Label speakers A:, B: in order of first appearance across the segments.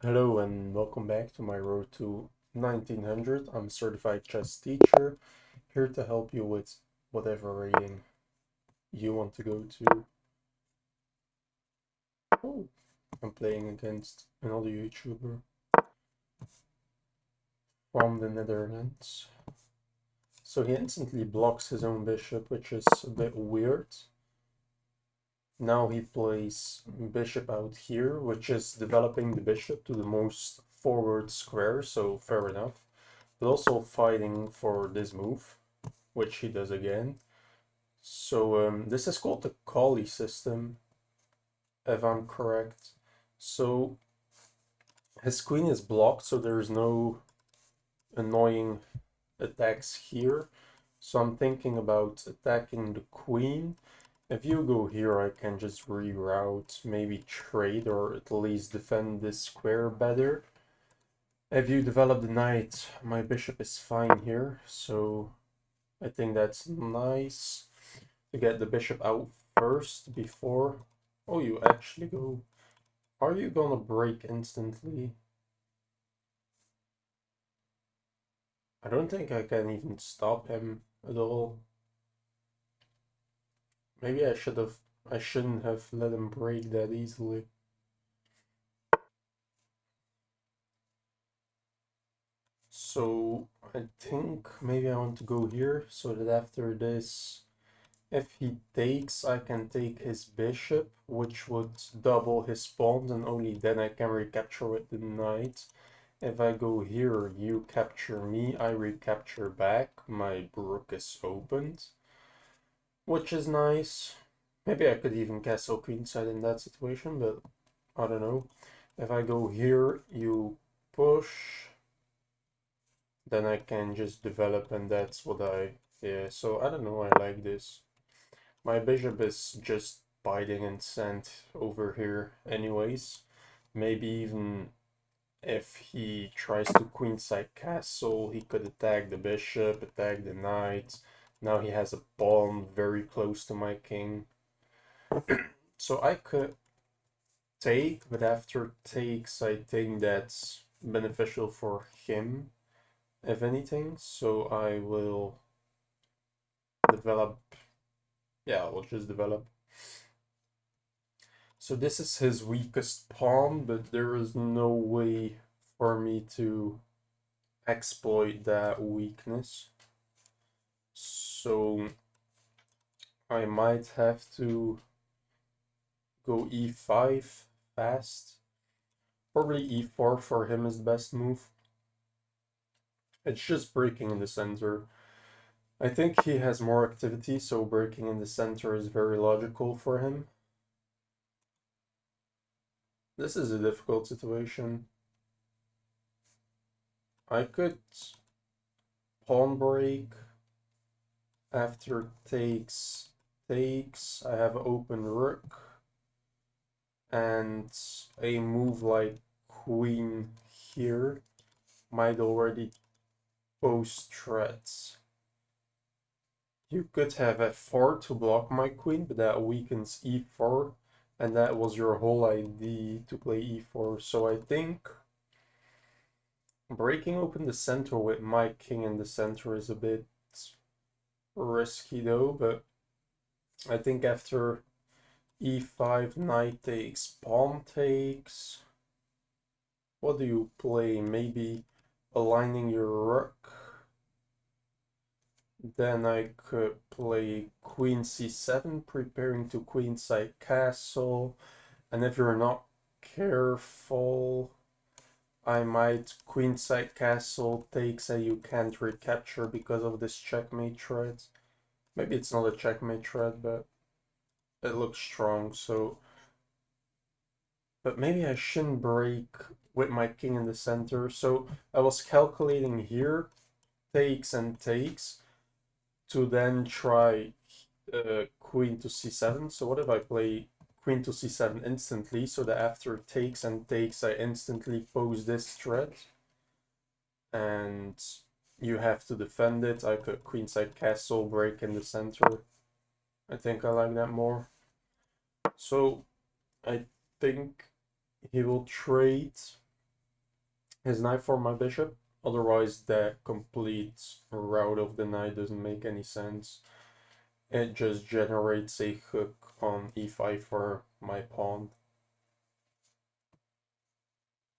A: Hello and welcome back to my road to 1900. I'm a certified chess teacher, here to help you with whatever rating you want to go to. Oh, I'm playing against another YouTuber from the Netherlands. So he instantly blocks his own bishop, which is a bit weird. Now he plays bishop out here, which is developing the bishop to the most forward square, so fair enough. But also fighting for this move, which he does again. So this is called the Kali system, if I'm correct. So his queen is blocked, so there's no annoying attacks here. So I'm thinking about attacking the queen. If you go here, I can just reroute, maybe trade, or at least defend this square better. If you develop the knight, my bishop is fine here, so I think that's nice to get the bishop out first before... Oh, you actually go... Are you gonna break instantly? I don't think I can even stop him at all. Maybe I shouldn't have let him break that easily. So I think maybe I want to go here so that after this, if he takes, I can take his bishop, which would double his pawns, and only then I can recapture with the knight. If I go here, you capture me, I recapture back, my rook is opened, which is nice. Maybe I could even castle queenside in that situation, but I don't know. If I go here, you push, then I can just develop, and that's what yeah, so I don't know, I like this. My bishop is just biting and sand over here anyways. Maybe even if he tries to queenside castle, he could attack the bishop, attack the knight. Now he has a pawn very close to my king. So I could take, but after takes, I think that's beneficial for him, if anything. So I will develop. Yeah, we'll just develop. So this is his weakest pawn, but there is no way for me to exploit that weakness. So I might have to go e5 fast. Probably e4 for him is the best move. It's just breaking in the center. I think he has more activity, so breaking in the center is very logical for him. This is a difficult situation. I could pawn break after takes. I have open rook, and a move like queen here might already pose threats. You could have f4 to block my queen, but that weakens e4, and that was your whole idea to play e4. So I think breaking open the center with my king in the center is a bit risky though, but I think after e5, knight takes, pawn takes. What do you play? Maybe aligning your rook. Then I could play queen c7, preparing to queenside castle. And if you're not careful, I might queenside castle takes and you can't recapture because of this checkmate threat. Maybe it's not a checkmate threat, but it looks strong, so... But maybe I shouldn't break with my king in the center. So I was calculating here, takes and takes, to then try queen to c7. So what if I play queen to c7 instantly, so that after takes and takes, I instantly pose this threat, and you have to defend it. I could queenside castle, break in the center. I think I like that more. So I think he will trade. his knight for my bishop. Otherwise, the complete route of the knight doesn't make any sense. It just generates a hook on e5 for my pawn.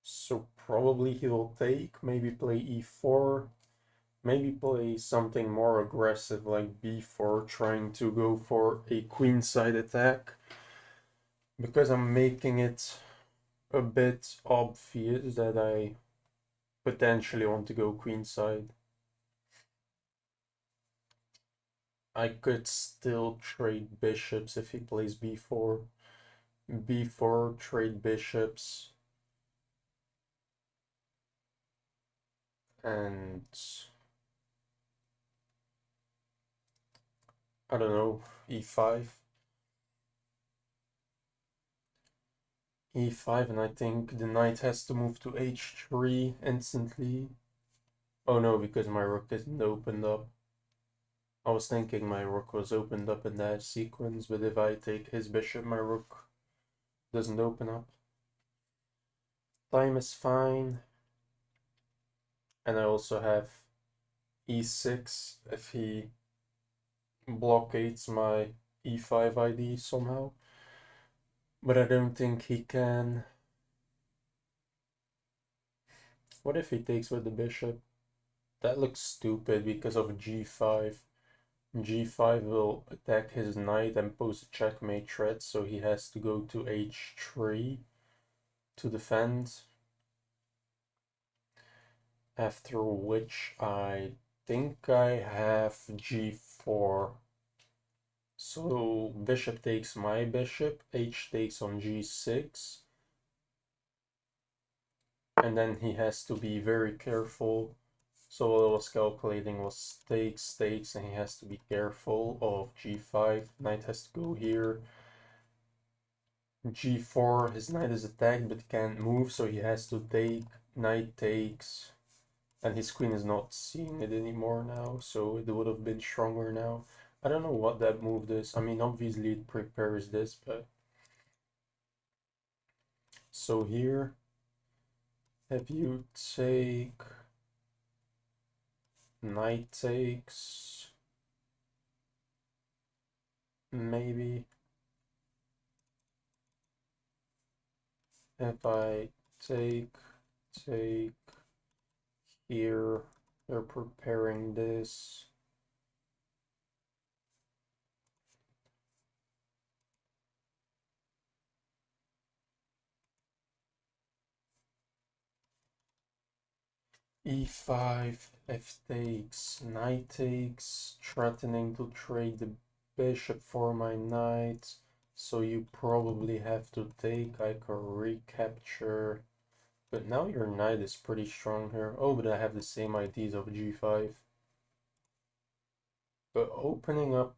A: So probably he will take, maybe play e4, maybe play something more aggressive like b4, trying to go for a queenside attack. Because I'm making it a bit obvious that I potentially want to go queenside. I could still trade bishops if he plays b4. b4, trade bishops. And I don't know, e5. e5, and I think the knight has to move to h3 instantly. Oh no, because my rook isn't opened up. I was thinking my rook was opened up in that sequence, but if I take his bishop, my rook doesn't open up. Time is fine. And I also have e6 if he blockades my e5 ID somehow. But I don't think he can. What if he takes with the bishop? That looks stupid because of g5. g5 will attack his knight and pose a checkmate threat, so he has to go to h3 to defend. After which I think I have g4. So bishop takes my bishop, h takes on g6. And then he has to be very careful. So what I was calculating was takes, and he has to be careful of g5. Knight has to go here. g4, his knight is attacked but can't move, so he has to take. Knight takes. And his queen is not seeing it anymore now, so it would have been stronger now. I don't know what that move is. I mean, obviously it prepares this, but... So here, if you take... Knight takes... Maybe... If I take here, they're preparing this. e5, f takes, knight takes, threatening to trade the bishop for my knight. So you probably have to take. I can recapture. But now your knight is pretty strong here. Oh, but I have the same ideas of g5. But opening up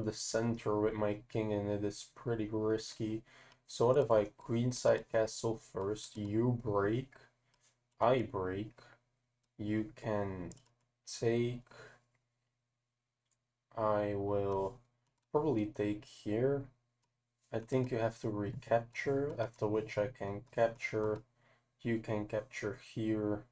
A: the center with my king in it is pretty risky. So what if I queenside castle first, you break, I break, you can take, I will probably take here. I think you have to recapture, after which I can capture, you can capture here.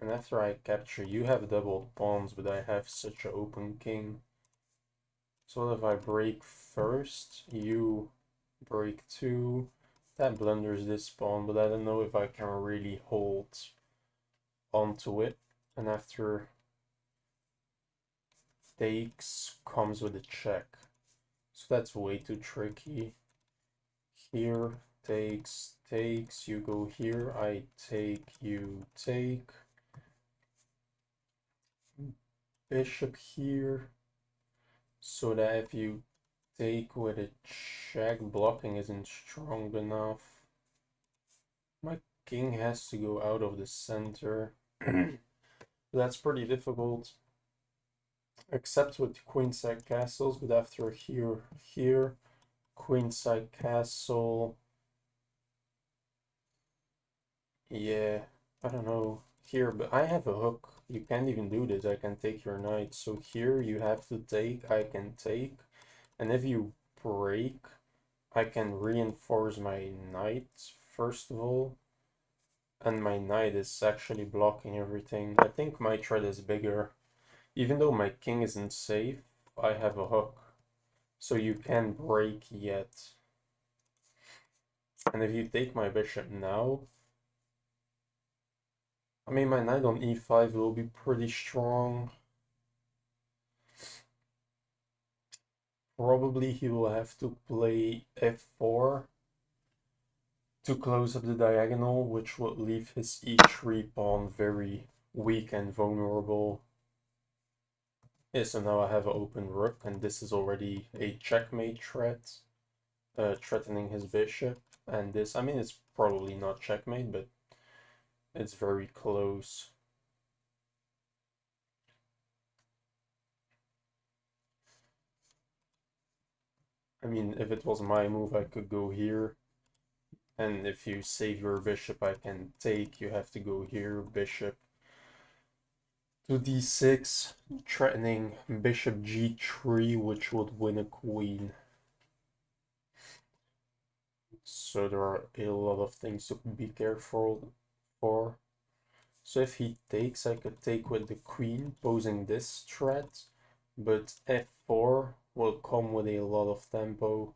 A: And after I capture, you have doubled pawns, but I have such an open king. So if I break first, you break two. That blunders this pawn, but I don't know if I can really hold onto it. And after takes comes with a check. So that's way too tricky. Here, takes, you go here, I take, you take. Bishop here. So that if you take with a check, blocking isn't strong enough. My king has to go out of the center. That's pretty difficult. Except with queenside castles, but after here, queenside castle. Yeah, I don't know. Here, but I have a hook. You can't even do this. I can take your knight. So here you have to take, I can take. And if you break, I can reinforce my knight first of all, and my knight is actually blocking everything. I think my threat is bigger. Even though my king isn't safe, I have a hook, so you can't break yet. And if you take my bishop now, I mean, my knight on e5 will be pretty strong. Probably he will have to play f4 to close up the diagonal, which would leave his e3 pawn very weak and vulnerable. Yeah, so now I have an open rook, and this is already a checkmate threat, threatening his bishop. And this, I mean, it's probably not checkmate, but it's very close. I mean, if it was my move, I could go here. And if you save your bishop, I can take. You have to go here, bishop to d6, threatening bishop g3, which would win a queen. So there are a lot of things to be careful for. So if he takes, I could take with the queen, posing this threat, but f4 will come with a lot of tempo.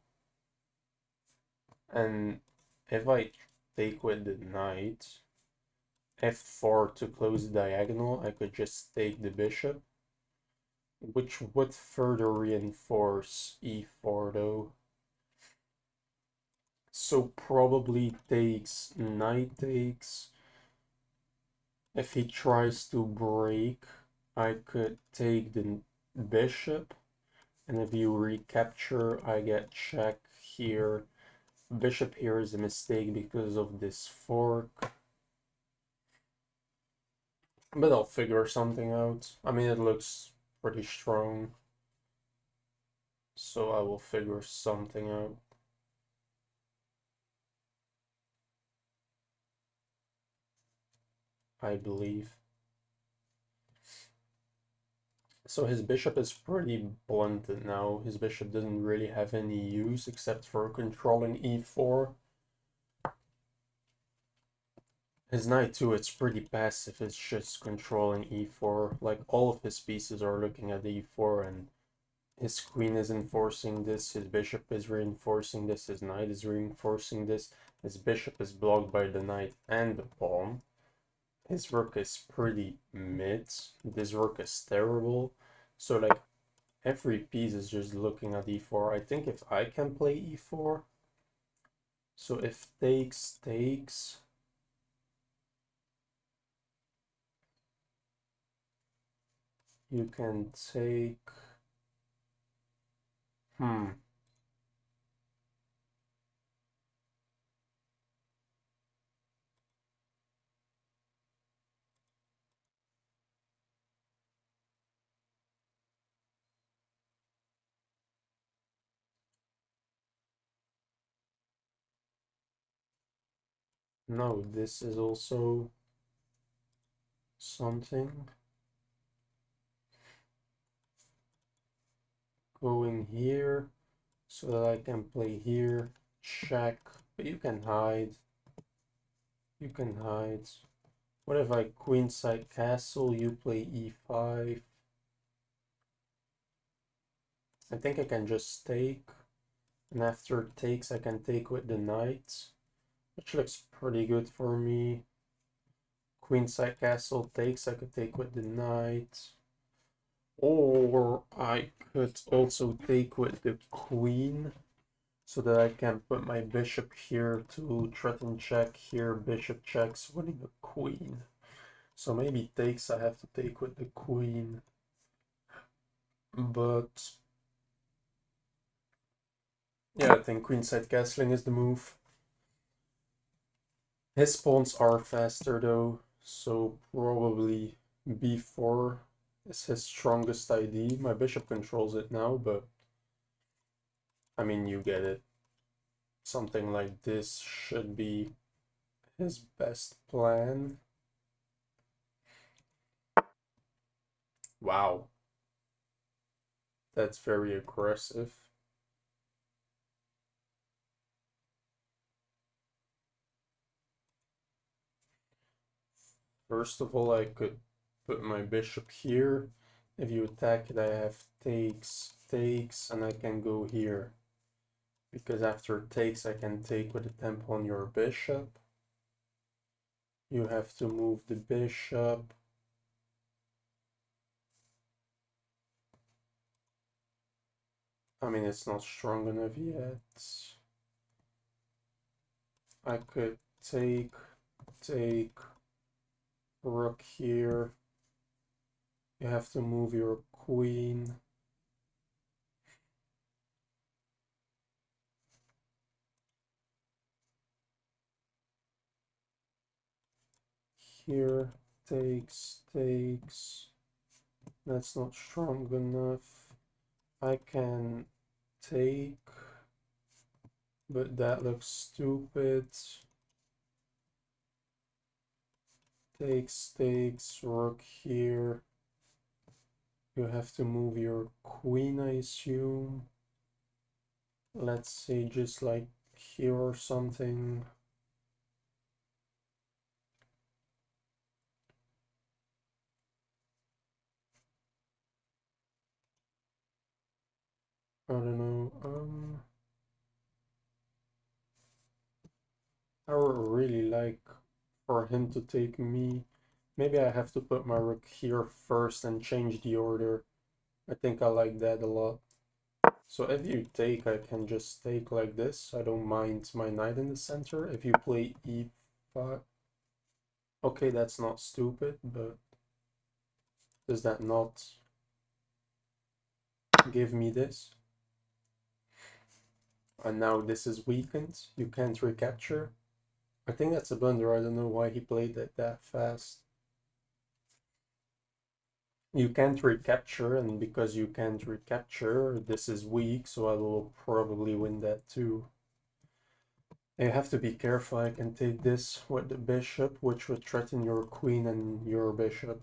A: And if I take with the knight, f4 to close the diagonal, I could just take the bishop, which would further reinforce e4 though. So probably takes, knight takes. If he tries to break, I could take the bishop, and if you recapture, I get check here. Bishop here is a mistake because of this fork. But I'll figure something out. I mean, it looks pretty strong, so I will figure something out. I believe. So his bishop is pretty blunted now. His bishop doesn't really have any use except for controlling e4. His knight too, it's pretty passive. It's just controlling e4. Like all of his pieces are looking at e4, and his queen is enforcing this, his bishop is reinforcing this, his knight is reinforcing this, his bishop is blocked by the knight and the pawn. His rook is pretty mid. This rook is terrible. So like every piece is just looking at e4. I think if I can play e4, so if takes, takes, you can take, no, this is also something. Going here so that I can play here, check, but you can hide. You can hide. What if I queenside castle, you play e5? I think I can just take, and after it takes, I can take with the knight, which looks pretty good for me. Queenside castle takes, I could take with the knight. Or I could also take with the queen, so that I can put my bishop here to threaten check here, bishop checks, winning a queen. So maybe takes, I have to take with the queen. But yeah, I think queenside castling is the move. His pawns are faster though, so probably b4 is his strongest ID. My bishop controls it now, but I mean, you get it. Something like this should be his best plan. Wow, that's very aggressive. First of all, I could put my bishop here. If you attack it, I have takes, takes, and I can go here. Because after takes, I can take with a tempo on your bishop. You have to move the bishop. I mean, it's not strong enough yet. I could take, rook here. You have to move your queen. Here, takes, takes. That's not strong enough. I can take, but that looks stupid. Takes, takes, rook here. You have to move your queen, I assume. Let's say just like here or something. I don't know. I would really like for him to take me. Maybe I have to put my rook here first and change the order. I think I like that a lot. So if you take, I can just take like this. I don't mind my knight in the center. If you play e5, okay, that's not stupid, but does that not give me this? And now this is weakened. You can't recapture. I think that's a blunder. I don't know why he played it that fast. You can't recapture, and because you can't recapture, this is weak, so I will probably win that too. You have to be careful. I can take this with the bishop, which would threaten your queen and your bishop.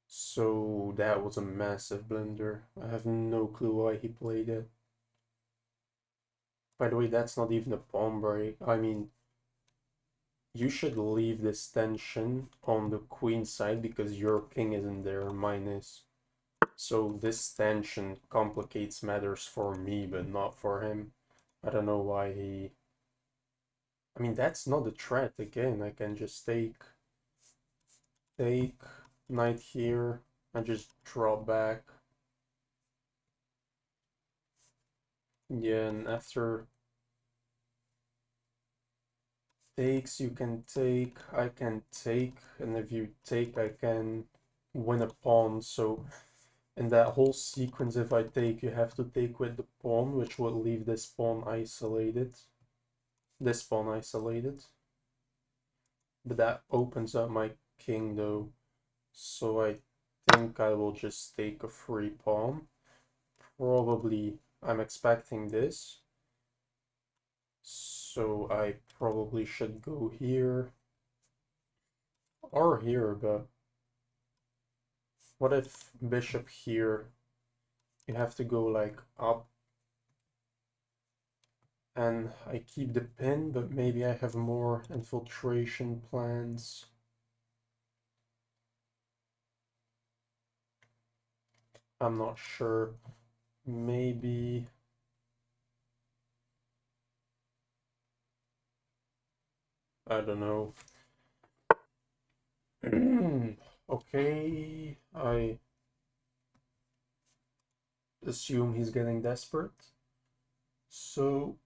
A: So that was a massive blunder. I have no clue why he played it. By the way, that's not even a pawn break. I mean, you should leave this tension on the queen side because your king isn't there, mine is. So this tension complicates matters for me, but not for him. I don't know why he... I mean, that's not a threat. Again, I can just take, knight here, and just drop back. Yeah, and after takes, you can take, I can take, and if you take, I can win a pawn. So in that whole sequence, if I take, you have to take with the pawn, which will leave this pawn isolated. This pawn isolated. But that opens up my king though. So I think I will just take a free pawn. Probably I'm expecting this. So I probably should go here or here, but what if bishop here? You have to go like up and I keep the pin, but maybe I have more infiltration plans. I'm not sure. Maybe... I don't know. Okay, I assume he's getting desperate. So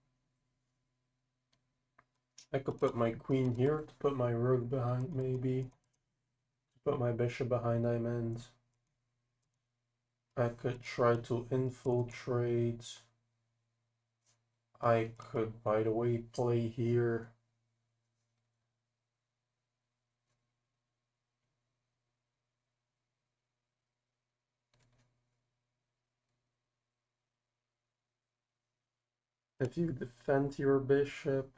A: I could put my queen here to put my rook behind, maybe. Put my bishop behind, I meant. I could try to infiltrate. I could, by the way, play here. If you defend your bishop,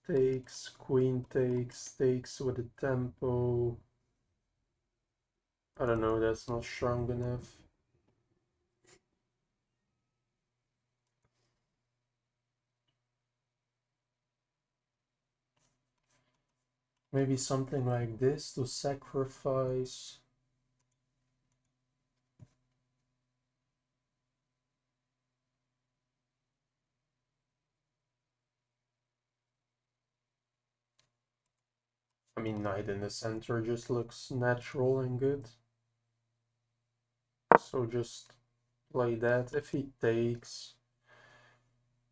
A: takes, queen takes, takes with a tempo. I don't know, that's not strong enough. Maybe something like this to sacrifice. I mean, knight in the center just looks natural and good. So just play that. If he takes,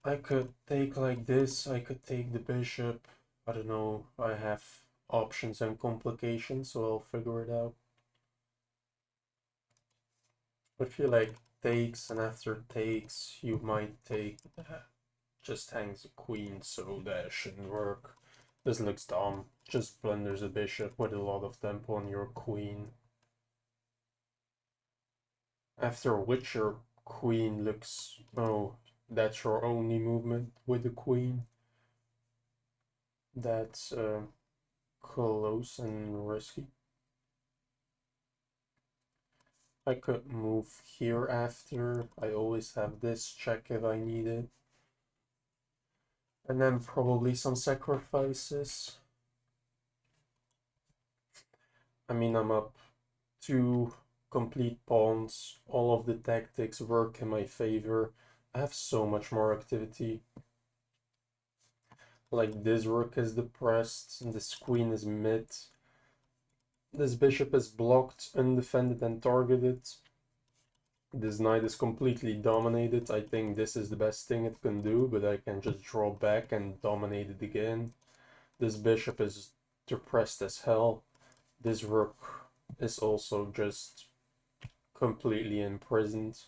A: I could take like this. I could take the bishop. I don't know. I have options and complications, so I'll figure it out. If you like takes and after takes, you might take just hangs a queen, so that shouldn't work. This looks dumb. Just blunders a bishop with a lot of tempo on your queen. After which your queen looks... Oh, that's your only movement with the queen. That's close and risky. I could move here after. I always have this check if I need it. And then probably some sacrifices. I mean, I'm up 2 complete pawns. All of the tactics work in my favor. I have so much more activity. Like this rook is depressed, and this queen is mid. This bishop is blocked, undefended and targeted. This knight is completely dominated. I think this is the best thing it can do, but I can just draw back and dominate it again. This bishop is depressed as hell. This rook is also just completely imprisoned.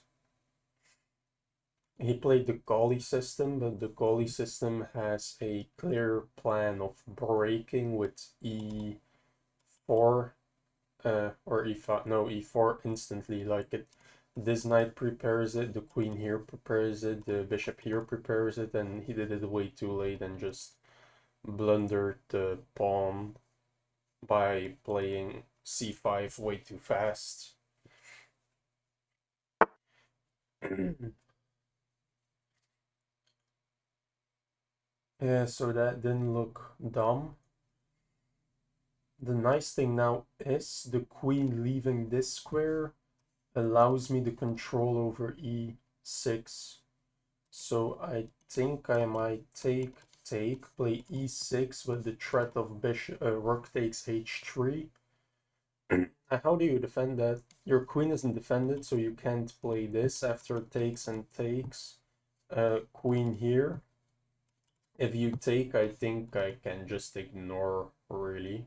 A: He played the Gauly system, but the Gauly system has a clear plan of breaking with e4 or e5, no, e4 instantly. Like it, this knight prepares it, the queen here prepares it, the bishop here prepares it, and he did it way too late and just blundered the pawn by playing c5 way too fast. Yeah, so that didn't look dumb. The nice thing now is the queen leaving this square allows me the control over e6. So I think I might take, play e6 with the threat of bishop, rook takes h3. How do you defend that? Your queen isn't defended, so you can't play this after takes and takes. Queen here. If you take, I think I can just ignore, really.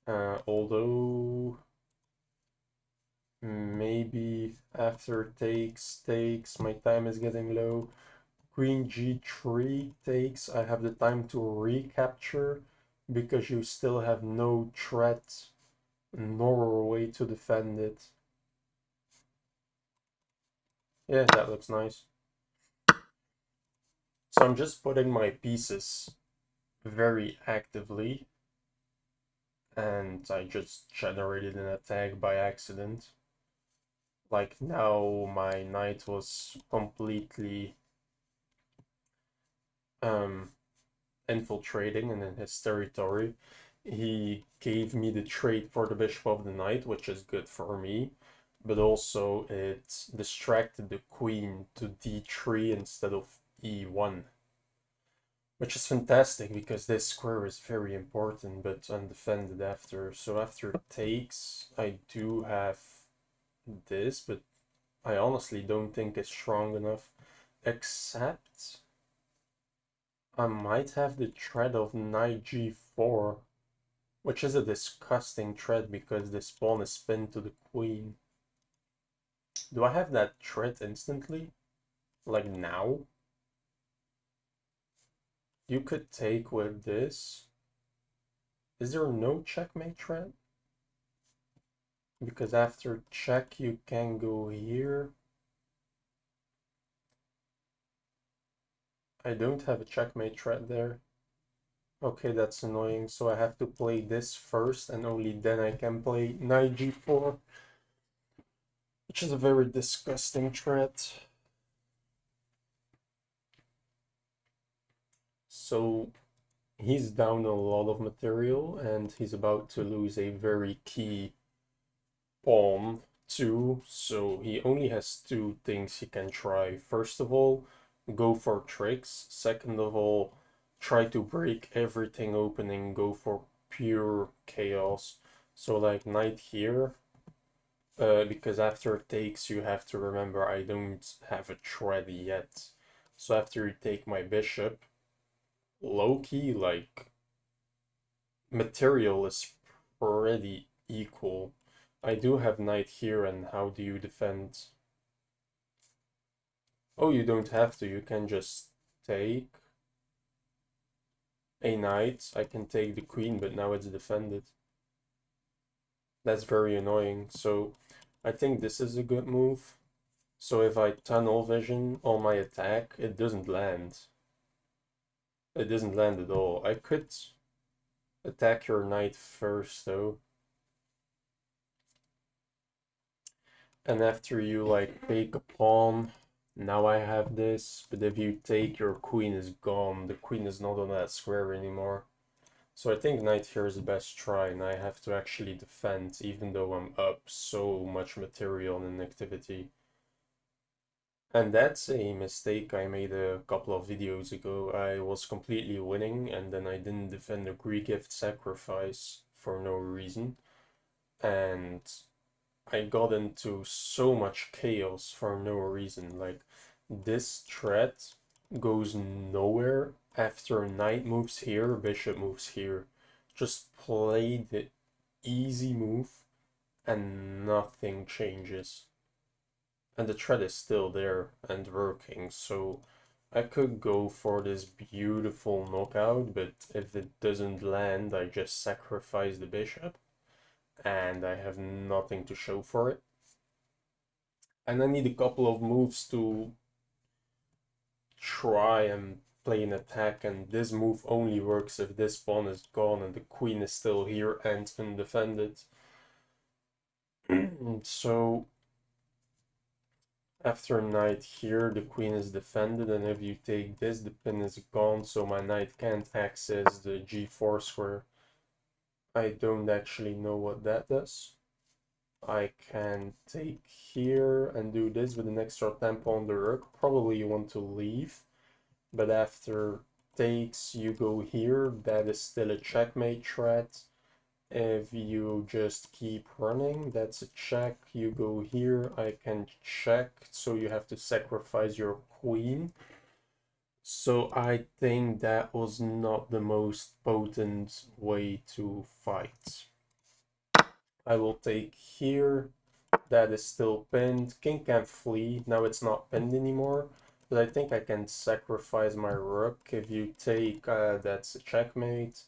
A: Although maybe after takes, my time is getting low. Queen g3 takes, I have the time to recapture because you still have no threat nor a way to defend it. Yeah, that looks nice. So I'm just putting my pieces very actively, and I just generated an attack by accident. Like now my knight was completely infiltrating and in his territory. He gave me the trade for the bishop of the knight, which is good for me, but also it distracted the queen to d3 instead of e1, which is fantastic because this square is very important but undefended after. So after takes, I do have this, but I honestly don't think it's strong enough, except I might have the threat of knight g4, which is a disgusting threat because this pawn is pinned to the queen. Do I have that threat instantly? Like now? You could take with this. Is there no checkmate threat? Because after check you can go here. I don't have a checkmate threat there. Okay, that's annoying. So I have to play this first and only then I can play knight g4. Which is a very disgusting threat. So he's down a lot of material and he's about to lose a very key pawn too, so he only has two things he can try. First of all, go for tricks. Second of all, try to break everything open and go for pure chaos. So like knight here, because after it takes you have to remember I don't have a thread yet. So after you take my bishop, low-key like material is pretty equal. I do have knight here, and how do you defend? Oh, you don't have to. You can just take a knight. I can take the queen, but now it's defended. That's very annoying. So I think this is a good move. So if I tunnel vision on my attack, it doesn't land. It doesn't land at all. I could attack your knight first, though. And after you like take a pawn, now I have this, but if you take, your queen is gone. The queen is not on that square anymore. So I think knight here is the best try, and I have to actually defend, even though I'm up so much material and activity. And that's a mistake I made a couple of videos ago. I was completely winning, and then I didn't defend a Greek gift sacrifice for no reason. And I got into so much chaos for no reason. Like, this threat goes nowhere after knight moves here, bishop moves here. Just play the easy move and nothing changes. And the threat is still there and working, so I could go for this beautiful knockout, but if it doesn't land, I just sacrifice the bishop and I have nothing to show for it. And I need a couple of moves to try and play an attack, and this move only works if this pawn is gone and the queen is still here and undefended. So after knight here, the queen is defended, and if you take this, the pin is gone, so my knight can't access the g4 square. I don't actually know what that does. I can take here and do this with an extra tempo on the rook. Probably you want to leave, but after takes, you go here. That is still a checkmate threat. If you just keep running, that's a check. You go here, I can check, so you have to sacrifice your queen. So I think that was not the most potent way to fight. I will take here. That is still pinned. King can flee. Now it's not pinned anymore. But I think I can sacrifice my rook. If you take, that's a checkmate.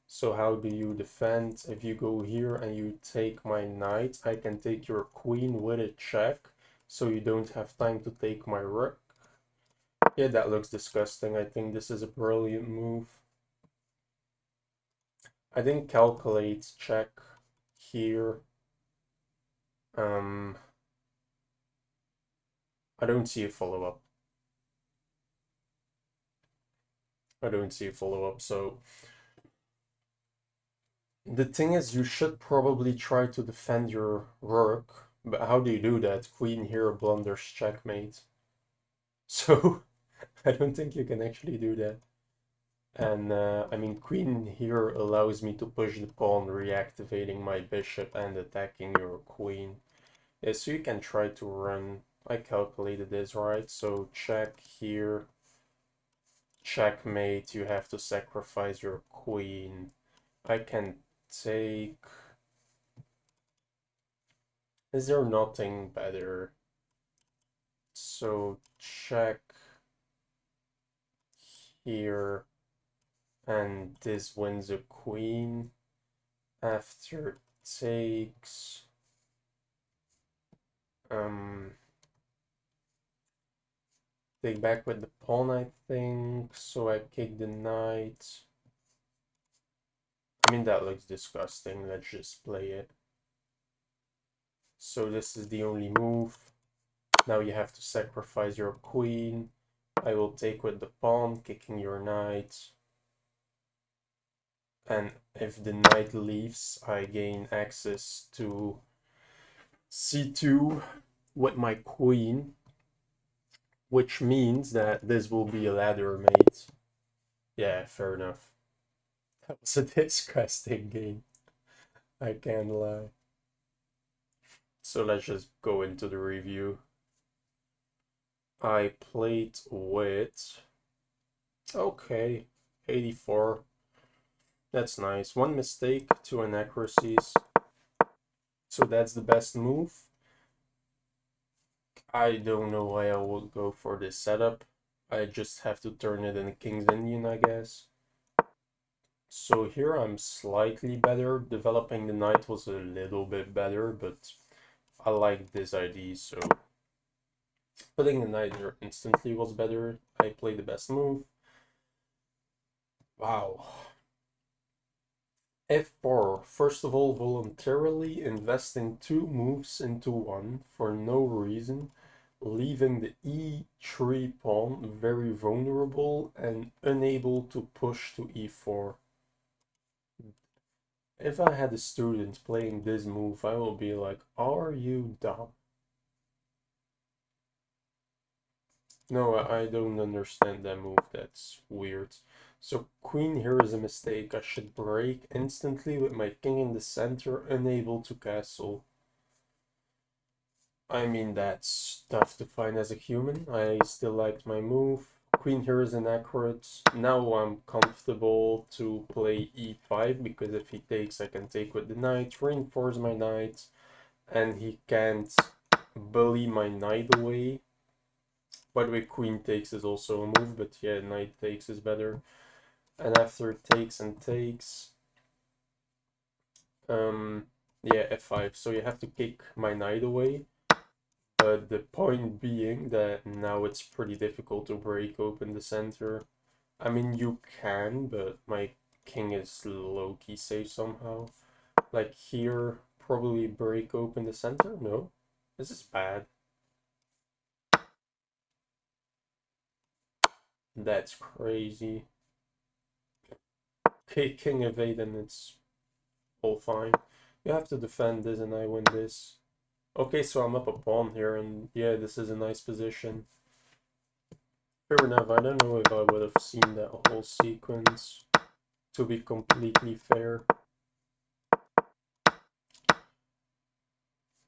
A: So how do you defend? If you go here and you take my knight, I can take your queen with a check. So you don't have time to take my rook. Yeah, that looks disgusting. I think this is a brilliant move. I didn't calculate check here. I don't see a follow-up. I don't see a follow-up, so the thing is, you should probably try to defend your rook, but how do you do that? Queen here blunders checkmate. So I don't think you can actually do that. And I mean, queen here allows me to push the pawn, reactivating my bishop and attacking your queen. Yeah, so you can try to run. I calculated this right, so check here. Checkmate, you have to sacrifice your queen. I can take... Is there nothing better? So check here, and this wins a queen. After takes, take back with the pawn, I think. So I kick the knight. I mean, that looks disgusting. Let's just play it. So this is the only move. Now you have to sacrifice your queen. I will take with the pawn, kicking your knight. And if the knight leaves, I gain access to c2 with my queen, which means that this will be a ladder mate. Yeah, fair enough. That was a disgusting game. I can't lie. So let's just go into the review. I played with... Okay, 84. That's nice. One mistake, two inaccuracies. So that's the best move. I don't know why I would go for this setup. I just have to turn it in King's Indian, I guess. So here I'm slightly better. Developing the knight was a little bit better, but I like this idea, so putting the knight there instantly was better. I played the best move. Wow. F4. First of all, voluntarily investing two moves into one for no reason, leaving the e3 pawn very vulnerable and unable to push to e4. If I had a student playing this move, I will be like, are you dumb? No, I don't understand that move. That's weird. So queen here is a mistake. I should break instantly with my king in the center, unable to castle. I mean, that's tough to find as a human. I still liked my move. Queen here is inaccurate. Now I'm comfortable to play e5 because if he takes, I can take with the knight, reinforce my knight, and he can't bully my knight away. By the way, queen takes is also a move, but yeah, knight takes is better. And after it takes and takes, yeah, f5. So you have to kick my knight away. But the point being that now it's pretty difficult to break open the center. I mean, you can, but my king is low-key safe somehow. Like here, probably break open the center? No. This is bad. That's crazy. Okay, king evade and it's all fine. You have to defend this and I win this. Okay, so I'm up a pawn here and yeah, this is a nice position. Fair enough, I don't know if I would have seen that whole sequence, to be completely fair.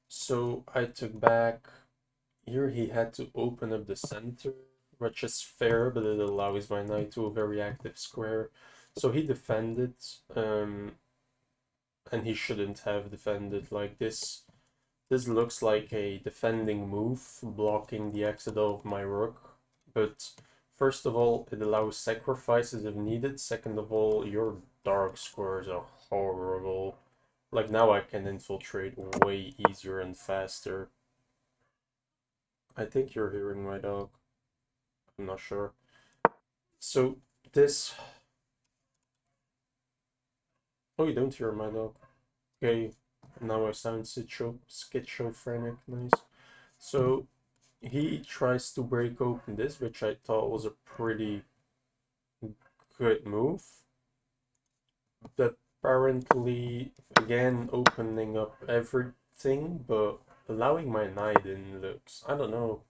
A: So I took back. Here he had to open up the center, which is fair, but it allows my knight to a very active square. So he defended, and he shouldn't have defended like this. This looks like a defending move, blocking the exit of my rook. But first of all, it allows sacrifices if needed. Second of all, your dark squares are horrible. Like now I can infiltrate way easier and faster. I think you're hearing my dog. I'm not sure. So this... Oh, you don't hear my dog. Okay, now I sound schizophrenic. Nice. So he tries to break open this, which I thought was a pretty good move. But apparently, again, opening up everything, but allowing my knight in looks... I don't know.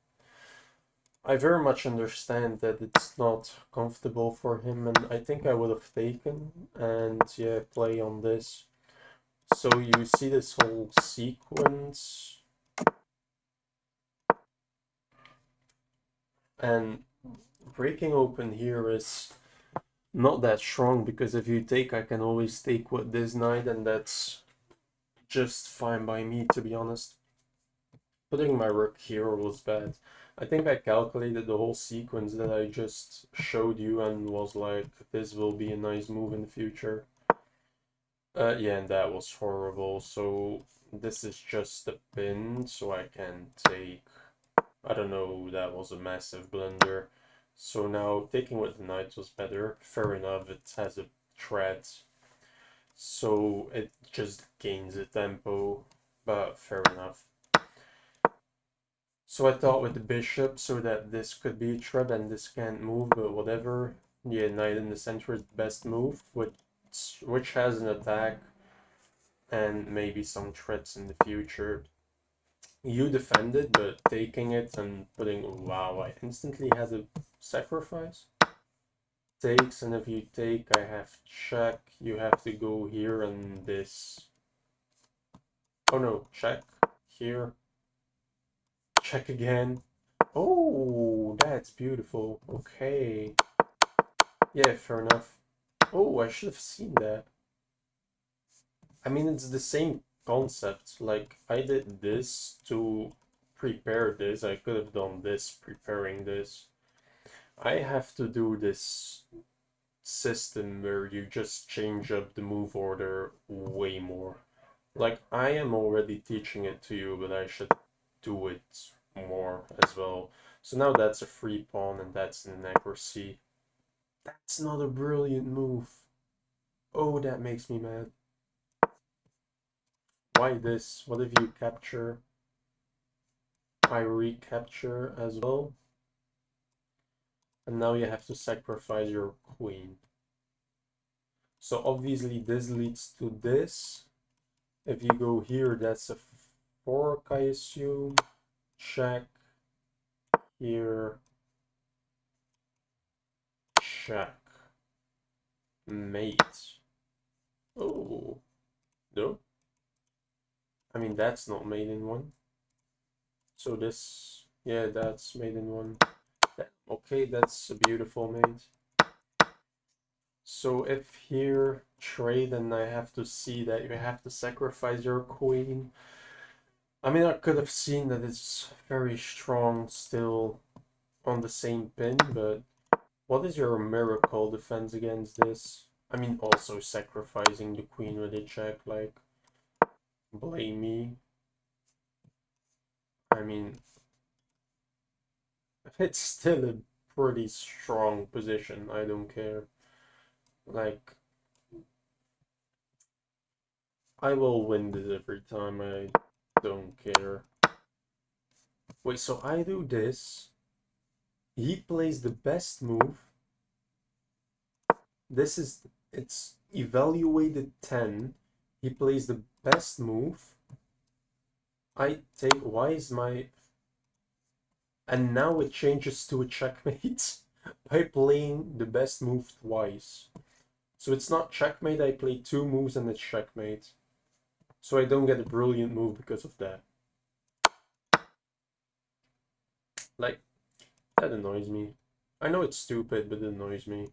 A: I very much understand that it's not comfortable for him, and I think I would have taken and yeah, play on this. So you see this whole sequence, and breaking open here is not that strong because if you take, I can always take with this knight, and that's just fine by me, to be honest. Putting my rook here was bad. I think I calculated the whole sequence that I just showed you and was like, this will be a nice move in the future. Yeah, and that was horrible. So this is just a pin, so I can take... I don't know, that was a massive blunder. So now taking with the knight was better. Fair enough, it has a threat, so it just gains a tempo, but fair enough. So I thought with the bishop, so that this could be a threat and this can't move, but whatever. Yeah, knight in the center is the best move, with which has an attack and maybe some threats in the future. You defended, but taking it and putting, wow, I instantly had a sacrifice. Takes, and if you take, I have check. You have to go here and this. Oh no, check. Here. Check again. Oh, that's beautiful. Okay. Yeah, fair enough. Oh, I should have seen that. I mean, it's the same concept. Like, I did this to prepare this. I could have done this preparing this. I have to do this system where you just change up the move order way more. Like, I am already teaching it to you, but I should do it more as well. So now that's a free pawn and that's an accuracy. That's not a brilliant move. Oh, that makes me mad. Why this? What if you capture? I recapture as well. And now you have to sacrifice your queen. So obviously this leads to this. If you go here, that's a fork, I assume. Check. Here. Check. Mate. Oh. No. I mean, that's not made in one. So this, yeah, that's made in one. Okay, that's a beautiful mate. So if here trade, and I have to see that you have to sacrifice your queen. I mean, I could have seen that it's very strong still on the same pin, but what is your miracle defense against this? I mean, also sacrificing the queen with a check, like, blame me. I mean, it's still a pretty strong position, I don't care. Like, I will win this every time, I don't care. Wait, so I do this. He plays the best move. This is, it's evaluated 10. He plays the best move. I take, why is my, and now it changes to a checkmate by playing the best move twice. So it's not checkmate, I play two moves and it's checkmate. So I don't get a brilliant move because of that. Like, that annoys me. I know it's stupid, but it annoys me.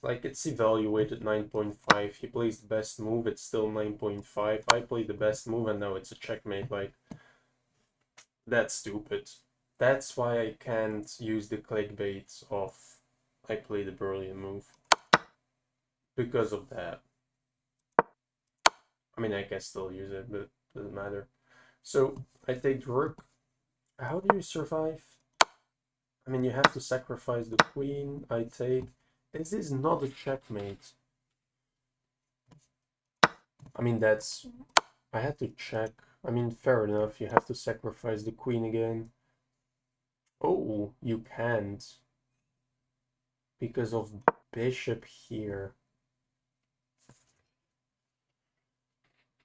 A: Like, it's evaluated 9.5. He plays the best move, it's still 9.5. I play the best move and now it's a checkmate. Like, that's stupid. That's why I can't use the clickbait of I play the brilliant move. Because of that. I mean, I can still use it, but it doesn't matter. So, I take rook. How do you survive? I mean, you have to sacrifice the queen. I take... This is not a checkmate. I mean, that's... I had to check. I mean, fair enough. You have to sacrifice the queen again. Oh, you can't. Because of bishop here.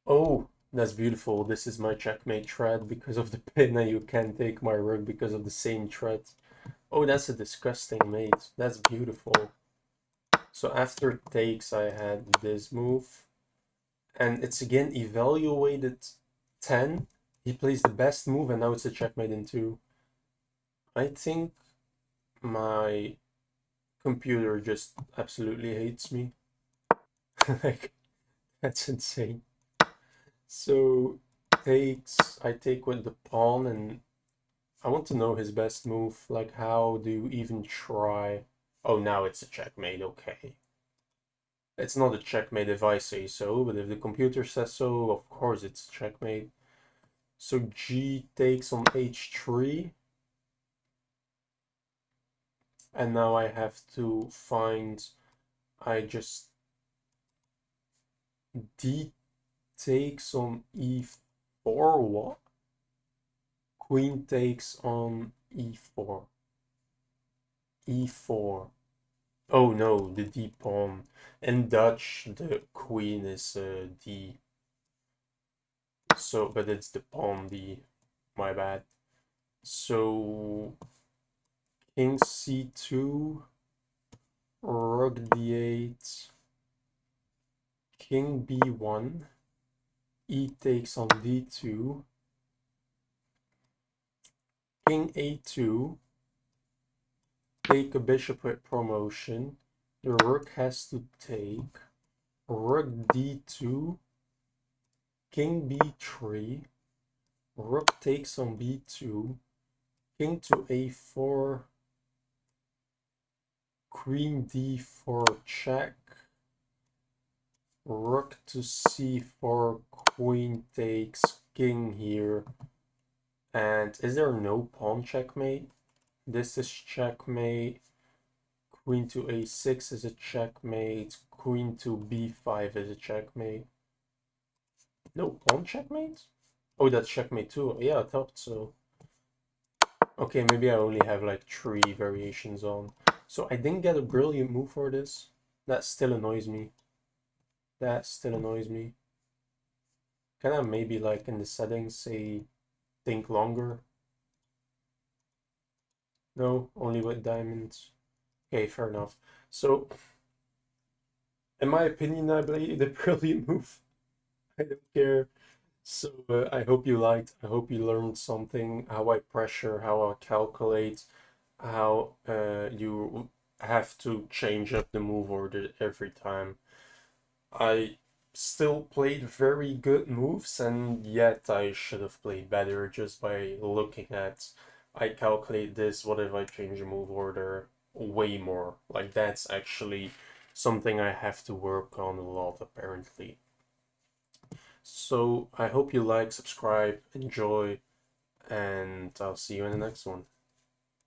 A: Oh, that's beautiful. This is my checkmate threat because of the pin, and you can't take my rook because of the same threat. Oh, that's a disgusting mate. That's beautiful. So after takes, I had this move. And it's again evaluated 10. He plays the best move, and now it's a checkmate in 2. I think my computer just absolutely hates me. Like, that's insane. So takes, I take with the pawn, and I want to know his best move. Like, how do you even try? Oh, now it's a checkmate, okay. It's not a checkmate if I say so, but if the computer says so, of course it's checkmate. So G takes on H3. And now I have to find, I just, D takes on E4, what? Queen takes on E4. E4. Oh no, the D pawn. In Dutch, the queen is D. So, but it's the pawn D. My bad. So, king C2, rook D8, king B1, E takes on D2, king A2, take a bishop with promotion. The rook has to take. Rook D2, king B3, rook takes on B2, king to A4, queen D4 check, rook to C4, queen takes, king here. And is there no pawn checkmate? This is checkmate. Queen to A6 is a checkmate. Queen to B5 is a checkmate. No pawn checkmate? Oh, that's checkmate too. Yeah, I thought so. Okay, maybe I only have like 3 variations on. So I didn't get a brilliant move for this. That still annoys me. That still annoys me. Can I maybe like in the settings say think longer? No, only with diamonds. Okay, fair enough. So, in my opinion, I played a brilliant move. I don't care. So I hope you liked. I hope you learned something. How I pressure, how I calculate, how you have to change up the move order every time. I still played very good moves, and yet I should have played better just by looking at. I calculate this. What if I change the move order way more? Like that's actually something I have to work on a lot, apparently. So I hope you like, subscribe, enjoy, and I'll see you in the next one.